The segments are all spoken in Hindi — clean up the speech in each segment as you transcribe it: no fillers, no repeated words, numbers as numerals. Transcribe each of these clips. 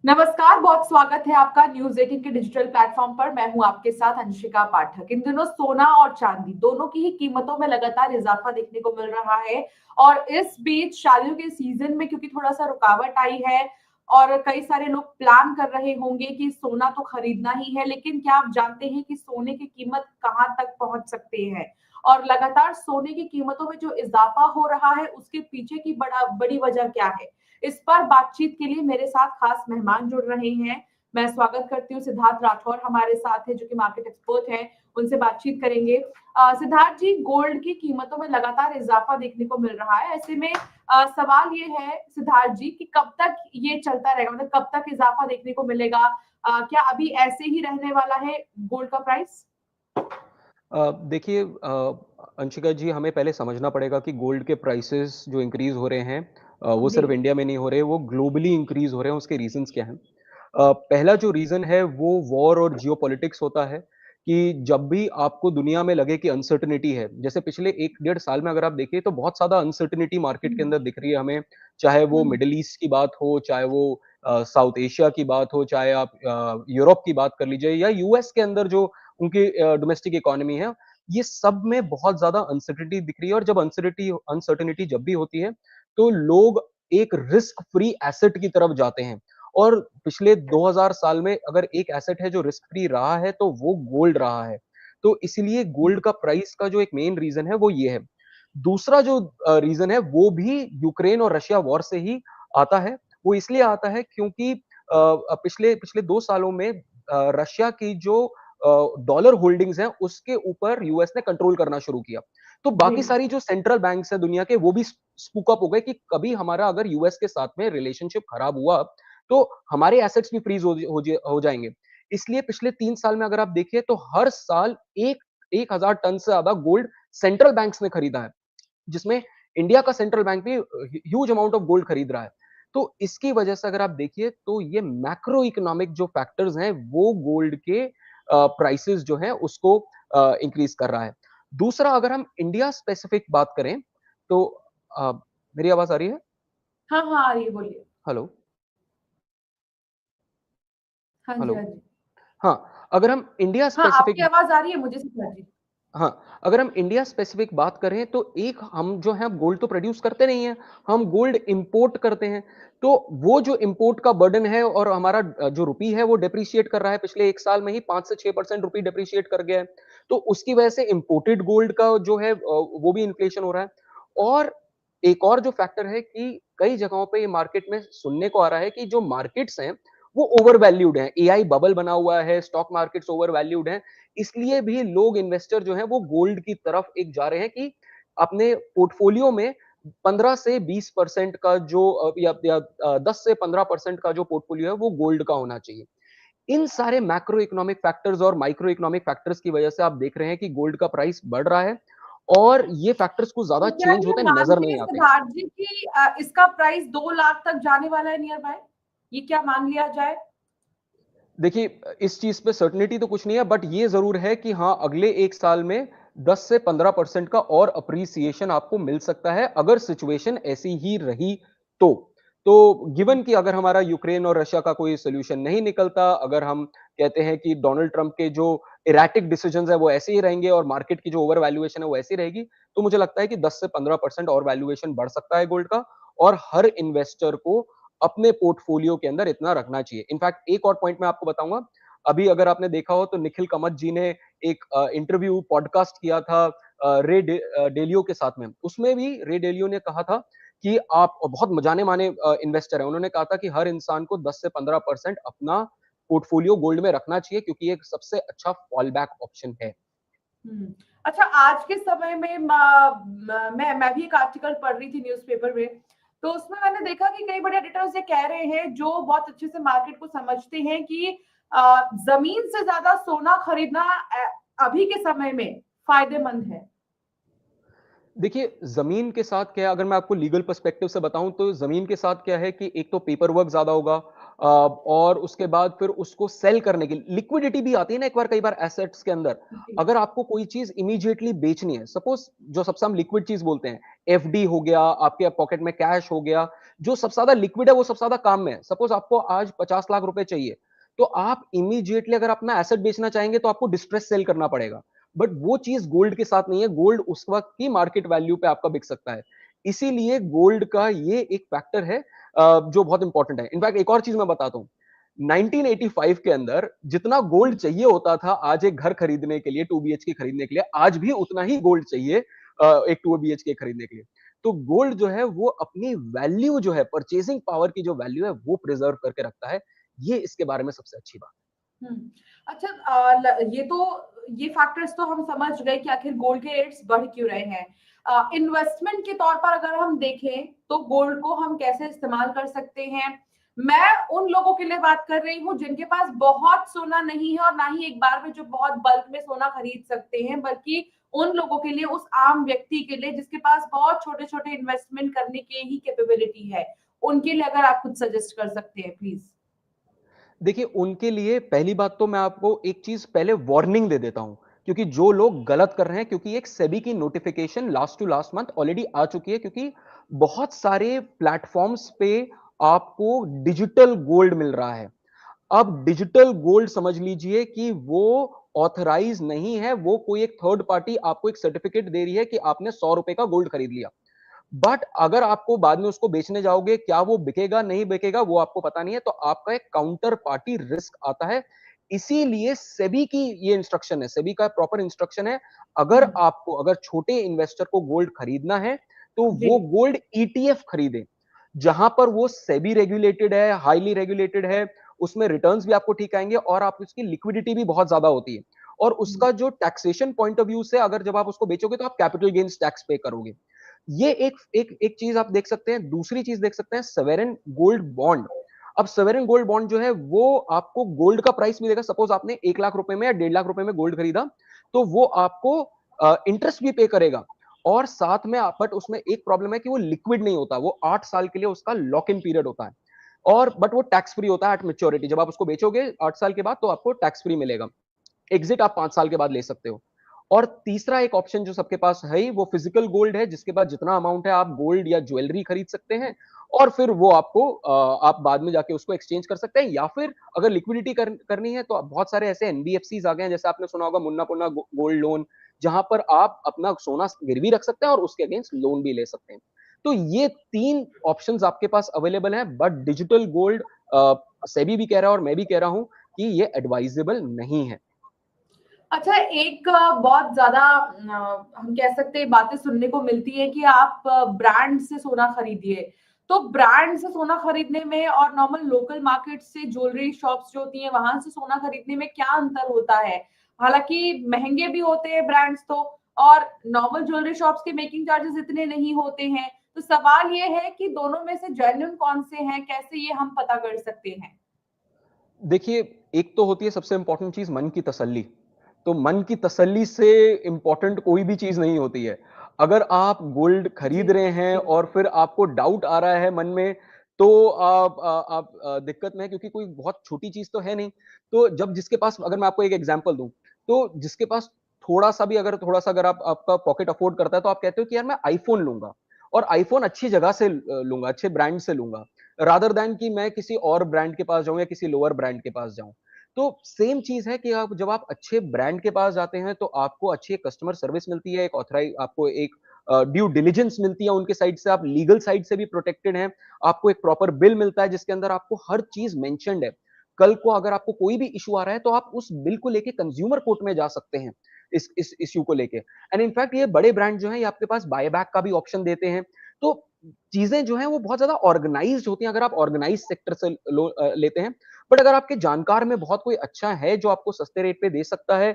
नमस्कार, बहुत स्वागत है आपका न्यूज 18 के डिजिटल प्लेटफॉर्म पर। मैं हूं आपके साथ अंशिका पाठक। इन दिनों सोना और चांदी दोनों की ही कीमतों में लगातार इजाफा देखने को मिल रहा है और इस बीच शादियों के सीजन में क्योंकि थोड़ा सा रुकावट आई है और कई सारे लोग प्लान कर रहे होंगे कि सोना तो खरीदना ही है, लेकिन क्या आप जानते हैं कि सोने की कीमत कहां तक पहुंच सकते हैं और लगातार सोने की कीमतों में जो इजाफा हो रहा है उसके पीछे की बड़ी वजह क्या है? इस पर बातचीत के लिए मेरे साथ खास मेहमान जुड़ रहे हैं। मैं स्वागत करती हूँ सिद्धार्थ राठौर हमारे साथ है जो कि मार्केट एक्सपर्ट हैं। उनसे बातचीत करेंगे। सिद्धार्थ जी, गोल्ड की कीमतों में लगातार इजाफा देखने को मिल रहा है। ऐसे में सवाल ये है सिद्धार्थ जी कि कब तक ये चलता रहेगा, मतलब कब तक इजाफा देखने को मिलेगा? क्या अभी ऐसे ही रहने वाला है गोल्ड का प्राइस? देखिए अंशिका जी, हमें पहले समझना पड़ेगा कि गोल्ड के प्राइसेस जो इंक्रीज हो रहे हैं, वो जी। सिर्फ इंडिया में नहीं हो रहे, वो ग्लोबली इंक्रीज हो रहे हैं। उसके रीजंस क्या हैं? पहला जो रीजन है वो वॉर और जियोपॉलिटिक्स होता है कि जब भी आपको दुनिया में लगे कि अनसर्टेनिटी है, जैसे पिछले एक डेढ़ साल में अगर आप देखिए तो बहुत ज्यादा अनसर्टेनिटी मार्केट के हम्म। अंदर दिख रही है हमें। चाहे वो हम्म। मिडिल ईस्ट की बात हो, चाहे वो साउथ एशिया की बात हो, चाहे आप यूरोप की बात कर लीजिए या यूएस के अंदर जो उनकी डोमेस्टिक इकोनॉमी है, ये सब में बहुत ज़्यादा अनसर्टेनिटी दिख रही है। और जब अनसर्टेनिटी जब भी होती है, तो लोग एक रिस्क फ्री एसेट की तरफ जाते हैं। और पिछले 2000 साल में अगर एक एसेट है जो रिस्क फ्री रहा है, तो वो गोल्ड रहा है। तो इसीलिए गोल्ड का प्राइस का जो एक मेन रीज़न है, वो ये है। दूसरा जो रीज़न है, वो भी यूक्रेन और रशिया वॉर से ही आता है। वो इसलिए आता है क्योंकि पिछले पिछले 2 सालों में रशिया की जो डॉलर होल्डिंग्स हैं, उसके ऊपर यूएस ने कंट्रोल करना शुरू किया। तो जी। बाकी सारी जो सेंट्रल बैंक्स हैं दुनिया के, वो भी स्पूक अप हो गए कि कभी हमारा अगर यूएस के साथ में रिलेशनशिप खराब हुआ, तो हमारे एसेट्स भी फ्रीज हो जाएंगे। इसलिए पिछले 3 साल में अगर आप देखिए तो हर साल 1000 टन से ज्यादा गोल्ड सेंट्रल बैंक्स ने खरीदा है, जिसमें इंडिया का सेंट्रल बैंक भी ह्यूज अमाउंट ऑफ गोल्ड खरीद रहा है। तो इसकी वजह से अगर आप देखिए तो ये मैक्रो इकोनॉमिक जो फैक्टर्स हैं, वो गोल्ड के प्राइसेस जो हैं उसको इंक्रीज कर रहा है। दूसरा, अगर हम इंडिया स्पेसिफिक बात करें तो अ, मेरी आवाज आ रही है? हाँ हाँ, आ रही है, बोलिए। हेलो? हाँ जी, हेलो? हाँ जी। हाँ, अगर हम इंडिया हाँ, आपकी स्पेसिफिक आवाज आ रही है मुझे सिद्धार्थ जी। हाँ, अगर हम इंडिया स्पेसिफिक बात करें तो एक हम जो है गोल्ड तो प्रोड्यूस करते नहीं हैं, हम गोल्ड इंपोर्ट करते हैं। तो वो जो इंपोर्ट का बर्डन है और हमारा जो रुपी है वो डेप्रिशिएट कर रहा है, पिछले 1 साल में ही 5 से 6% रुपी डेप्रिशिएट कर गया है। तो उसकी वजह से इंपोर्टेड गोल्ड का जो है वो भी इन्फ्लेशन हो रहा है। और एक और जो फैक्टर है कि कई जगहों पे ये मार्केट में सुनने को आ रहा है कि जो मार्केट्स हैं, वो ओवर वैल्यूड हैं। एआई बबल बना हुआ है, स्टॉक मार्केट्स ओवर वैल्यूड हैं। इसलिए भी लोग इन्वेस्टर जो हैं वो गोल्ड की तरफ एक जा रहे हैं कि अपने पोर्टफोलियो में 15 से 20% का जो या 10 से 15% का जो पोर्टफोलियो है वो गोल्ड का होना चाहिए। इन सारे मैक्रो इकोनॉमिक फैक्टर्स और माइक्रो इकोनॉमिक फैक्टर्स की वजह से आप देख रहे हैं कि गोल्ड का प्राइस बढ़ रहा है और ये फैक्टर्स कुछ ज्यादा तो क्या चेंज ये होते नजर मानते नहीं हैं आते। सिद्धार्थ जी कि इसका प्राइस 2 लाख तक जाने वाला है नियर बाय? ये क्या मान लिया जाए? देखिए, इस चीज़ पे सर्टेनिटी तो कुछ नहीं है, बट ये ज़रूर है कि हाँ, अगले 1 साल में 10 से 15% का और अप्रिसिएशन आपको मिल सकता है, अगर सिचुएशन ऐसी ही रही तो। तो गिवन कि अगर हमारा यूक्रेन और रशिया का कोई सॉल्यूशन नहीं निकलता, अगर हम कहते हैं कि डोनाल्ड ट्रम्प के जो इरैटिक डिसीजंस हैं, वो ऐसे ही रहेंगे और मार्केट की जो ओवर वैल्यूएशन है, वो ऐसी रहेगी, तो मुझे लगता है कि 10 से 15% और वैल्यूएशन बढ़ सकता है गोल्ड का और हर इन्वेस्टर को अपने पोर्टफोलियो के अंदर इतना रखना चाहिए। इनफैक्ट एक और पॉइंट मैं आपको बताऊंगा, अभी अगर आपने देखा हो तो निखिल कामत जी ने एक इंटरव्यू पॉडकास्ट किया था डेलियो के साथ में। उसमें भी रे डेलियो ने कहा था कि आप बहुत जाने माने इन्वेस्टर है, उन्होंने कहा था कि हर इंसान को 10 से 15% अपना पोर्टफोलियो गोल्ड में रखना चाहिए क्योंकि ये एक सबसे अच्छा फॉल बैक ऑप्शन है। हुँ। अच्छा, आज के समय में मैं भी एक आर्टिकल पढ़ रही थी न्यूज़पेपर में, तो उसमें मैंने देखा कि कई बड़े एडिटर्स ये कह रहे हैं जो बहुत अच्छे से मार्केट को समझते हैं कि ज़मीन से ज़्यादा सोना खरीदना अभी के समय में फ़ायदेमंद है। देखिए, ज़मीन के साथ क्या है, अगर मैं आपको लीगल पर्सपेक्टिव से बताऊँ तो ज़मीन के साथ क्या है कि एक तो पेपर वर्क ज़्यादा होगा। और उसके बाद फिर उसको सेल करने की लिक्विडिटी भी आती है ना एक बार, कई बार एसेट्स के अंदर। जी। अगर आपको कोई चीज इमीडिएटली बेचनी है, सपोज जो सबसे हम लिक्विड चीज बोलते हैं, एफडी हो गया, आपके पॉकेट में कैश हो गया, जो सबसे ज्यादा लिक्विड है वो सबसे ज्यादा काम में है। सपोज आपको आज 50 लाख रुपए चाहिए, तो आप इमीडिएटली अगर अपना एसेट बेचना चाहेंगे तो आपको डिस्ट्रेस सेल करना पड़ेगा। बट वो चीज गोल्ड के साथ नहीं है, गोल्ड उस वक्त की मार्केट वैल्यू पे आपका बिक सकता है। इसीलिए गोल्ड का ये एक फैक्टर है जो बहुत इंपॉर्टेंट है। इनफैक्ट एक और चीज मैं बताता हूँ, 1985 के अंदर जितना गोल्ड चाहिए होता था आज एक घर खरीदने के लिए, 2 बीएचके खरीदने के लिए, आज भी उतना ही गोल्ड चाहिए एक 2 बीएचके खरीदने के लिए। तो गोल्ड जो है वो अपनी वैल्यू जो है, परचेजिंग पावर की जो वैल्यू है वो प्रिजर्व करके रखता है। ये इसके बारे में सबसे अच्छी बात। हम्म। अच्छा, ये फैक्टर्स तो हम समझ गए कि आखिर गोल्ड के रेट्स बढ़ क्यों रहे हैं। इन्वेस्टमेंट के तौर पर अगर हम देखें तो गोल्ड को हम कैसे इस्तेमाल कर सकते हैं। मैं उन लोगों के लिए बात कर रही हूँ जिनके पास बहुत सोना नहीं है और ना ही एक बार में जो बहुत बल्क में सोना खरीद सकते हैं, बल्कि उन लोगों के लिए, उस आम व्यक्ति के लिए जिसके पास बहुत छोटे छोटे इन्वेस्टमेंट करने की ही कैपेबिलिटी है, उनके लिए अगर आप कुछ सजेस्ट कर सकते हैं प्लीज। देखिए, उनके लिए पहली बात तो मैं आपको एक चीज पहले वार्निंग दे देता हूं, क्योंकि जो लोग गलत कर रहे हैं, क्योंकि एक सेबी की notification last to last month already आ चुकी है, क्योंकि बहुत सारे प्लेटफॉर्म्स पे आपको डिजिटल गोल्ड मिल रहा है। अब डिजिटल गोल्ड समझ लीजिए कि वो ऑथराइज नहीं है, वो कोई एक थर्ड पार्टी आपको एक सर्टिफिकेट दे रही है कि आपने 100 रुपए का गोल्ड खरीद लिया। बट अगर आपको बाद में उसको बेचने जाओगे, क्या वो बिकेगा नहीं बिकेगा वो आपको पता नहीं है, तो आपका एक काउंटर पार्टी रिस्क आता है। इसीलिए सेबी की ये इंस्ट्रक्शन है, सेबी का प्रॉपर इंस्ट्रक्शन है, अगर आपको, अगर छोटे इन्वेस्टर को गोल्ड खरीदना है तो जी। वो गोल्ड ईटीएफ खरीदे, जहां पर वो सेबी रेगुलेटेड है, हाईली रेगुलेटेड है, उसमें रिटर्न्स भी आपको ठीक आएंगे और आप उसकी लिक्विडिटी भी बहुत ज्यादा होती है। और उसका जो टैक्सेशन पॉइंट ऑफ व्यू से अगर जब आप उसको बेचोगे तो आप कैपिटल गेन्स टैक्स पे करोगे। ये एक चीज आप देख सकते हैं। दूसरी चीज देख सकते हैं, सवेरेन गोल्ड बॉन्ड। अब सवेरेन गोल्ड बॉन्ड जो है वो आपको गोल्ड का प्राइस भी देगा। सपोज आपने 1 लाख रुपए में या 1.5 लाख रुपए में गोल्ड खरीदा, तो वो आपको इंटरेस्ट भी पे करेगा। और साथ में बट उसमें एक प्रॉब्लम है कि वो लिक्विड नहीं होता, वो 8 साल के लिए उसका लॉक इन पीरियड होता है। और बट वो टैक्स फ्री होता है एट मेच्योरिटी। जब आप उसको बेचोगे 8 साल के बाद तो आपको टैक्स फ्री मिलेगा। एग्जिट आप 5 साल के बाद ले सकते हो। और तीसरा एक ऑप्शन जो सबके पास है ही, वो फिजिकल गोल्ड है, जिसके पास जितना अमाउंट है आप गोल्ड या ज्वेलरी खरीद सकते हैं और फिर वो आपको आप बाद में जाके उसको एक्सचेंज कर सकते हैं। या फिर अगर लिक्विडिटी करनी है तो बहुत सारे ऐसे एनबीएफसीज आ गए हैं, जैसे आपने सुना होगा मुन्ना पुन्ना गोल्ड लोन, जहां पर आप अपना सोना गिरवी रख सकते हैं और उसके अगेंस्ट लोन भी ले सकते हैं। तो ये 3 ऑप्शंस आपके पास अवेलेबल हैं। बट डिजिटल गोल्ड सेबी भी कह रहा है और मैं भी कह रहा हूं कि ये एडवाइजेबल नहीं है। अच्छा, एक बहुत ज्यादा हम कह सकते हैं बातें सुनने को मिलती है कि आप ब्रांड से सोना खरीदिए। तो ब्रांड से सोना खरीदने में और नॉर्मल लोकल मार्केट से ज्वेलरी शॉप्स जो होती हैं वहां से सोना खरीदने में क्या अंतर होता है। हालांकि महंगे भी होते हैं ब्रांड्स तो, और नॉर्मल ज्वेलरी शॉप्स के मेकिंग चार्जेस इतने नहीं होते हैं। तो सवाल ये है कि दोनों में से जेन्युइन कौन से हैं, कैसे ये हम पता कर सकते हैं। देखिए, एक तो होती है सबसे इंपॉर्टेंट चीज मन की तसल्ली। तो मन की तसल्ली से इंपॉर्टेंट कोई भी चीज नहीं होती है। अगर आप गोल्ड जी। खरीद रहे हैं और फिर आपको डाउट आ रहा है मन में, तो आप दिक्कत में है, क्योंकि कोई बहुत छोटी चीज तो है नहीं। तो जब जिसके पास, अगर मैं आपको एक एग्जांपल दूं, तो जिसके पास थोड़ा सा अगर आप आपका पॉकेट अफोर्ड करता है, तो आप कहते हो कि यार मैं आईफोन लूंगा, और आईफोन अच्छी जगह से लूंगा, अच्छे ब्रांड से लूंगा, रादर देन कि मैं किसी और ब्रांड के पास जाऊं या किसी लोअर ब्रांड के पास जाऊं। तो सेम चीज है कि आप जब आप अच्छे ब्रांड के पास जाते हैं तो आपको अच्छी कस्टमर सर्विस मिलती है, एक ऑथराइज, आपको एक ड्यू डिलिजेंस मिलती है उनके साइड से, आप लीगल साइड से भी प्रोटेक्टेड हैं, आपको एक प्रॉपर बिल मिलता है जिसके अंदर आपको हर चीज मेंशन्ड है। कल को अगर आपको कोई भी इशू आ रहा है तो आप उस बिल को लेके कंज्यूमर कोर्ट में जा सकते हैं इस इश्यू को लेके। एंड इनफैक्ट ये बड़े ब्रांड जो है ये आपके पास बायबैक का भी ऑप्शन देते हैं। तो चीजें जो है वो बहुत ज्यादा ऑर्गेनाइज्ड होती हैं अगर आप ऑर्गेनाइज सेक्टर से लेते हैं। बट अगर आपके जानकार में बहुत कोई अच्छा है जो आपको सस्ते रेट पे दे सकता है,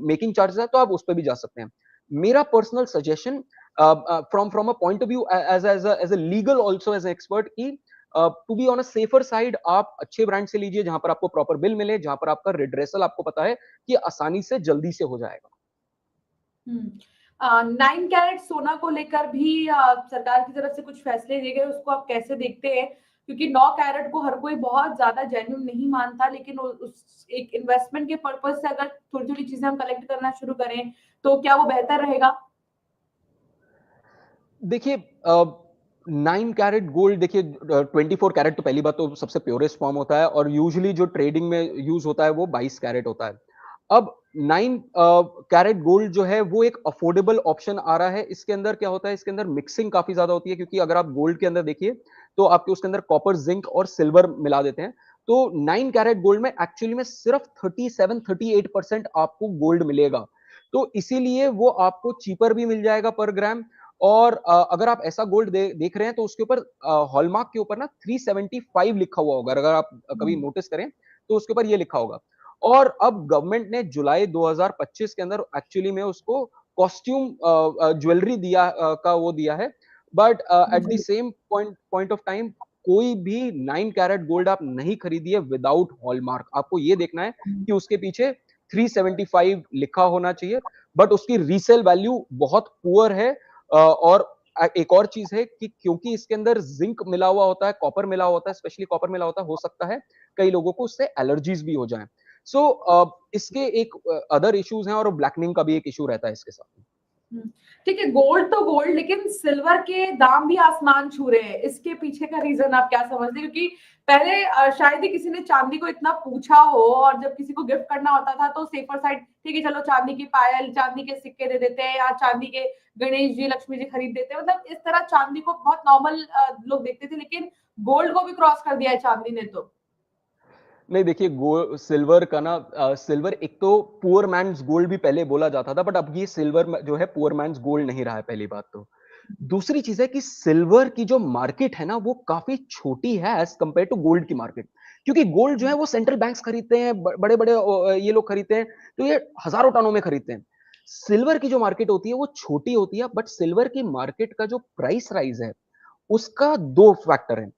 मेकिंग चार्जेस है, तो आप उस पर भी जा सकते हैं। मेरा personal suggestion from a point of view as a legal also as expert, की to be on a safer side आप अच्छे ब्रांड से लीजिए जहां पर आपको प्रॉपर बिल मिले, जहां पर आपका रिड्रेसल आपको पता है कि आसानी से जल्दी से हो जाएगा। 9 कैरेट सोना को लेकर भी सरकार की तरफ से कुछ फैसले लिए गए, उसको आप कैसे देखते हैं। क्योंकि 9 कैरेट को हर कोई बहुत ज्यादा जेन्युइन नहीं मानता, लेकिन उस एक इन्वेस्टमेंट के पर्पज से अगर थोड़ी थोड़ी चीजें हम कलेक्ट करना शुरू करें तो क्या वो बेहतर रहेगा? देखिए 9 कैरेट गोल्ड, देखिए 24 कैरेट तो पहली बात तो सबसे प्योरेस्ट फॉर्म होता है, और यूजुअली जो ट्रेडिंग में यूज होता है वो 22 कैरेट होता है। अब 9 कैरेट गोल्ड जो है वो एक अफोर्डेबल ऑप्शन आ रहा है। इसके अंदर क्या होता है, इसके अंदर मिक्सिंग काफी ज्यादा होती है, क्योंकि अगर आप गोल्ड के अंदर देखिए तो आपके उसके अंदर कॉपर, जिंक और सिल्वर मिला देते हैं। तो 9 कैरेट गोल्ड में एक्चुअली में सिर्फ 37-38% आपको गोल्ड मिलेगा। तो इसीलिए वो आपको चीपर भी मिल जाएगा पर ग्राम। और अगर आप ऐसा गोल्ड देख रहे हैं तो उसके ऊपर हॉलमार्क के ऊपर ना 375 लिखा हुआ होगा, अगर आप कभी नोटिस करें तो उसके ऊपर ये लिखा होगा। और अब गवर्नमेंट ने जुलाई 2025 के अंदर एक्चुअली में उसको कॉस्ट्यूम ज्वेलरी का वो दिया है। But at the same point of time कोई भी 9 कैरेट गोल्ड आप नहीं खरीदिए विदाउट हॉलमार्क। आपको ये देखना है कि उसके पीछे 375 लिखा होना चाहिए, बट उसकी रीसेल वैल्यू बहुत पुअर है। और एक और चीज है कि क्योंकि इसके अंदर जिंक मिला हुआ होता है, कॉपर मिला होता है, स्पेशली कॉपर मिला होता है, हो सकता है कई लोगों को उससे एलर्जीज भी हो जाएं। सो इसके एक अदर इश्यूज हैं, और ब्लैकनिंग का भी एक इशू रहता है इसके साथ। ठीक है, गोल्ड तो गोल्ड, लेकिन सिल्वर के दाम भी आसमान छू रहे हैं। इसके पीछे का रीजन आप क्या समझते हैं? क्योंकि पहले शायद ही किसी ने चांदी को इतना पूछा हो, और जब किसी को गिफ्ट करना होता था तो सेफर साइड, ठीक है चलो चांदी की पायल, चांदी के सिक्के दे देते हैं, या चांदी के गणेश जी, लक्ष्मी जी खरीद देते हैं। मतलब इस तरह चांदी को बहुत नॉर्मल लोग देखते थे, लेकिन गोल्ड को भी क्रॉस कर दिया है चांदी ने तो। नहीं देखिए, सिल्वर का ना, सिल्वर एक तो पुअर मैन्स गोल्ड भी पहले बोला जाता था, बट अब ये सिल्वर जो है पुअर मैन्स गोल्ड नहीं रहा है, पहली बात तो। दूसरी चीज है कि सिल्वर की जो मार्केट है ना वो काफी छोटी है एज कंपेयर टू गोल्ड की मार्केट। क्योंकि गोल्ड जो है वो सेंट्रल बैंक्स खरीदते हैं, बड़े बड़े ये लोग खरीदते हैं, तो ये हजारों टनों में खरीदते हैं। सिल्वर की जो मार्केट होती है वो छोटी होती है, बट सिल्वर की मार्केट का जो प्राइस राइज है उसका दो फैक्टर है।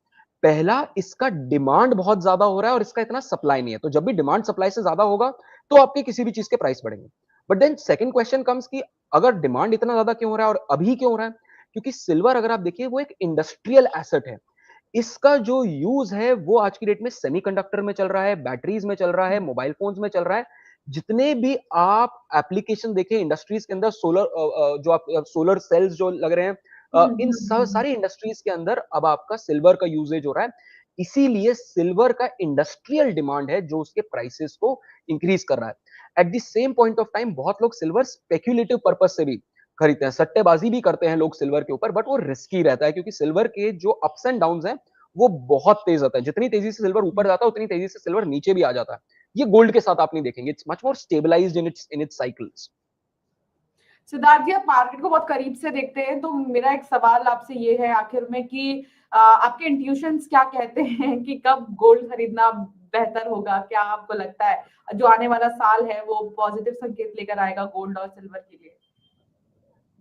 पहला, इसका डिमांड बहुत ज्यादा हो रहा है और इसका इतना सप्लाई नहीं है। तो जब भी डिमांड सप्लाई से ज्यादा होगा तो आपके किसी भी चीज के प्राइस बढ़ेंगे। But then second question comes कि अगर डिमांड इतना ज्यादा क्यों हो रहा है और अभी क्यों हो रहा है? क्योंकि सिल्वर अगर आप देखिए वो एक इंडस्ट्रियल एसेट है। इसका जो यूज है वो आज की डेट में सेमीकंडक्टर में चल रहा है, बैटरीज में चल रहा है, मोबाइल फोन्स में चल रहा है। जितने भी आप एप्लीकेशन देखें इंडस्ट्रीज के अंदर, जो आप सोलर सेल्स जो लग रहे हैं, इन सारी इंडस्ट्रीज के अंदर अब आपका सिल्वर का यूजेज हो रहा है। इसीलिए सिल्वर का इंडस्ट्रियल डिमांड है जो उसके प्राइसेस को इंक्रीज कर रहा है। At the same point of time बहुत लोग सिल्वर स्पेक्यूलेटिव पर्पज से भी खरीदते हैं, सट्टेबाजी भी करते हैं लोग सिल्वर के ऊपर, बट वो रिस्की रहता है क्योंकि सिल्वर के जो अप्स एंड डाउन्स हैं वो बहुत तेज आता है। जितनी तेजी से सिल्वर ऊपर जाता है उतनी तेजी से सिल्वर नीचे भी आ जाता है। ये गोल्ड के साथ आप नहीं देखेंगे, it's much more stabilized in its cycles. Siddharth ji, आप मार्केट को बहुत करीब से देखते हैं, तो मेरा एक सवाल आपसे ये है आखिर में कि आपके इंट्यूशंस क्या कहते हैं कि कब गोल्ड खरीदना बेहतर होगा? क्या आपको लगता है जो आने वाला साल है वो पॉजिटिव संकेत लेकर आएगा गोल्ड और सिल्वर के लिए?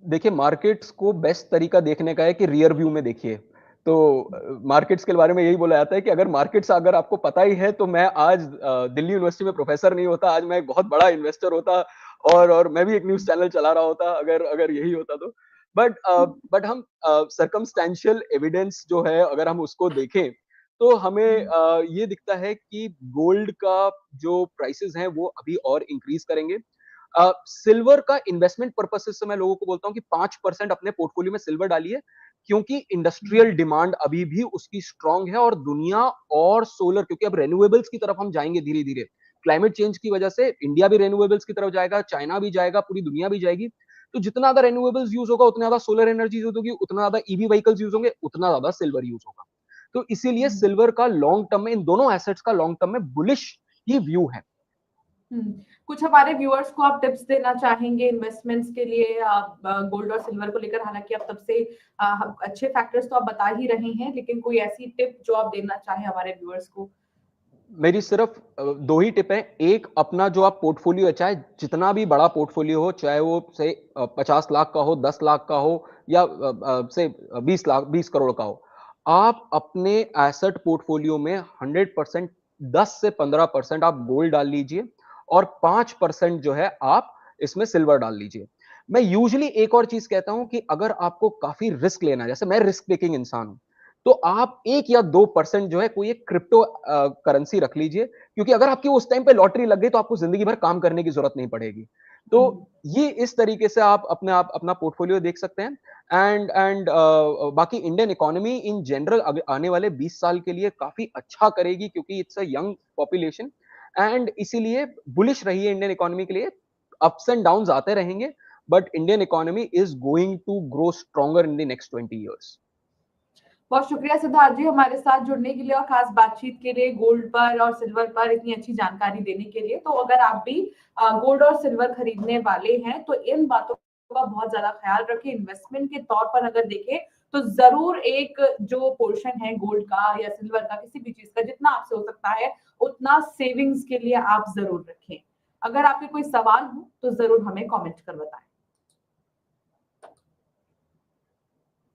देखिए, मार्केट्स को बेस्ट तरीका देखने का है कि रियर व्यू में देखिए। तो मार्केट्स के बारे में यही बोला जाता है कि अगर आपको पता ही है तो मैं आज दिल्ली यूनिवर्सिटी में प्रोफेसर नहीं होता, आज मैं एक बहुत बड़ा इन्वेस्टर होता, और मैं भी एक न्यूज़ चैनल चला रहा होता अगर अगर यही होता तो। बट हम सर्कमस्टेंशियल एविडेंस जो है अगर हम उसको देखें तो हमें ये दिखता है कि गोल्ड का जो प्राइसेस हैं वो अभी और इंक्रीज करेंगे। सिल्वर का इन्वेस्टमेंट पर्पसेस से मैं लोगों को बोलता हूँ कि 5% अपने पोर्टफोलियो में सिल्वर डालिए, क्योंकि इंडस्ट्रियल डिमांड अभी भी उसकी स्ट्रांग है। और दुनिया और सोलर, क्योंकि अब रेन्यूएबल्स की तरफ हम जाएंगे धीरे धीरे, क्लाइमेट चेंज की वजह से इंडिया भी रेन्यूएबल्स की तरफ जाएगा, चाइना भी जाएगा, पूरी दुनिया भी जाएगी। तो जितना ज्यादा रेन्यूएबल्स यूज होगा उतना ज्यादा सोलर एनर्जी यूज होगी, उतना ज्यादा ईवी व्हीकल्स यूज होंगे, उतना ज्यादा सिल्वर यूज होगा। तो इसीलिए सिल्वर का लॉन्ग टर्म में, इन दोनों एसेट्स का लॉन्ग टर्म में बुलिश ही व्यू है। कुछ हमारे व्यूअर्स को आप टिप्स देना चाहेंगे इन्वेस्टमेंट्स के लिए, आप गोल्ड और सिल्वर को लेकर? हालांकि आप तब से अच्छे फैक्टर्स तो आप बता ही रहे हैं, लेकिन कोई ऐसी टिप जो आप देना चाहें हमारे व्यूअर्स को? मेरी सिर्फ दो ही टिप है। एक, अपना जो आप पोर्टफोलियो है, चाहे जितना भी बड़ा पोर्टफोलियो हो, चाहे वो से 50 लाख का हो, 10 लाख का हो, या से 20 करोड़ का हो, आप अपने एसेट पोर्टफोलियो में 100%, 10 से 15% आप गोल्ड डाल लीजिए, और 5% जो है आप इसमें सिल्वर डाल लीजिए। मैं यूजुअली एक और चीज कहता हूं कि अगर आपको काफी रिस्क लेना है, जैसे मैं रिस्क टेकिंग इंसान हूं, तो आप 1 या 2% जो है कोई एक क्रिप्टो करेंसी रख लीजिए, क्योंकि अगर आपकी उस टाइम पे लॉटरी लग गई तो आपको जिंदगी भर काम करने की जरूरत नहीं पड़ेगी। तो ये इस तरीके से आप अपना पोर्टफोलियो देख सकते हैं। एंड बाकी इंडियन इकोनॉमी इन जनरल आने वाले 20 साल के लिए काफी अच्छा करेगी, क्योंकि it's a young population and इसीलिए बुलिश रही है इंडियन इकोनॉमी के लिए। अप्स एंड डाउन्स आते रहेंगे, but Indian economy is going to grow stronger in the next 20 years। बहुत शुक्रिया सिद्धार्थ जी हमारे साथ जुड़ने के लिए और खास बातचीत के लिए, गोल्ड पर और सिल्वर पर इतनी अच्छी जानकारी देने के लिए। तो अगर आप भी गोल्ड और सिल्वर खरीदने वाले हैं तो इन बातों का बहुत ज्यादा ख्याल रखें। इन्वेस्टमेंट के तौर पर अगर देखें तो जरूर एक जो पोर्शन है गोल्ड का या सिल्वर का, किसी भी चीज का, जितना आपसे हो सकता है उतना सेविंग्स के लिए आप जरूर रखें। अगर आपके कोई सवाल हो तो जरूर हमें कमेंट कर बताएं।